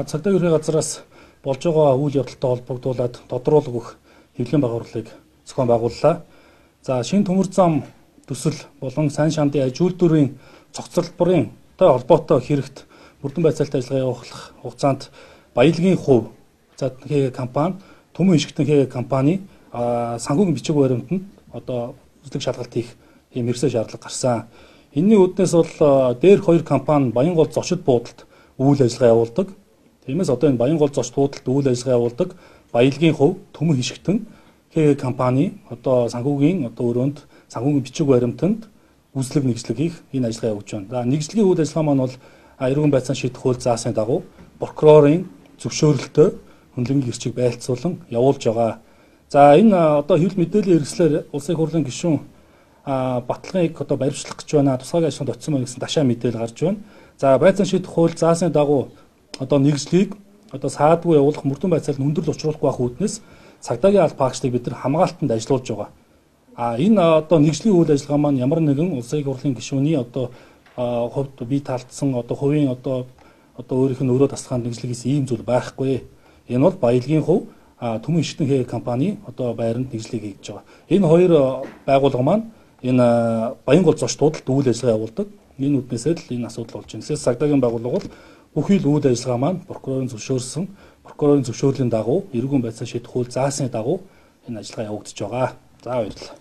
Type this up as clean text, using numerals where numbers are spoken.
Цагдаагийн ерхий газраас болж байгаа үйл явдалтай холбогдуулаад тодруулах өгөх хэвлэлийн байгууллагыг зохион байгууллаа. За шинэ төмөр зам төсөл болон сайн шандын аж үйлдвэрийн цогцлборын холбоотой хэрэгт бүрдэн байцаалт ажиллагаа явуулах хугацаанд баялагын хувь ХГ компани, Төмөн Ишгтэн ХГ компани санхүүгийн бичиг баримтанд одоо үзлэг шалгалт хийх ийм эрсдэл шаардлага гарсан. Энэний үүднээс бол дээрх хоёр компани Баянгол зочид буудалд үйл ажиллагаа явуулдаг. Тиймээс одоо энэ Баянгол зочид буудалд үйл ажиллагаа явуулдаг баялагын хувь Төмөн Ишгтэн ХГ компани одоо санхүүгийн өрөөнд санхүүгийн бичиг баримтанд үзлэг нэгжлэг хийх энэ ажиллагаа явуулж байна. За нэгжлэгийн үйл ажиллагаа маань бол эрүүл байцаан шийдэх хууль заасны дагуу прокурорын зөвшөөрөлтөй хөндлөнгийн гэрчийг байлцуулан явуулж байгаа. За энэ одоо хэвлэл мэдээллийн хэрэгслэр улсын хурлын гишүүн баталгааг одоо баримтлах гэж байна. Тусгай ажлын очсон мөн гэсэн ташаа мэдээлэл гарч байна. За байцаан шийдэх хууль заасны дагуу одоо нэгжлэгийг одоо саадгүй явуулах мөрдөн байцаалд хүндрэл учруулахгүй байх үүднээс цагдаагийн аль багшлыг бид нар хамгаалтанд ажиллуулж байгаа. Энэ одоо нэгжлийн үйл ажиллагаа маань ямар нэгэн улсын хурлын гишүүний одоо хувьд бие таалдсан одоо хувийн одоо өөрийнх нь өрөө тасалгаанд нэгжлэгээс ийм зүйл байхгүй. Энэ бол баялагын хувь Төмөн Ишгтэн ХГ компани одоо байранд нэгжлэг хийж байгаа. Энэ хоёр байгууллага маань энэ Баянгол зочид буудалд үйл ажиллагаа явуулдаг. Энэ үднээсээ л энэ асуудал болж байна. Тэсээс цагдаагийн байгууллага бол бүхий л үйл ажиллагаа маань прокурорын зөвшөөрлийн дагуу эрүүл байцаан шийдэх хууль заасны дагуу энэ ажиллагаа явагдаж байгаа. За баярлалаа.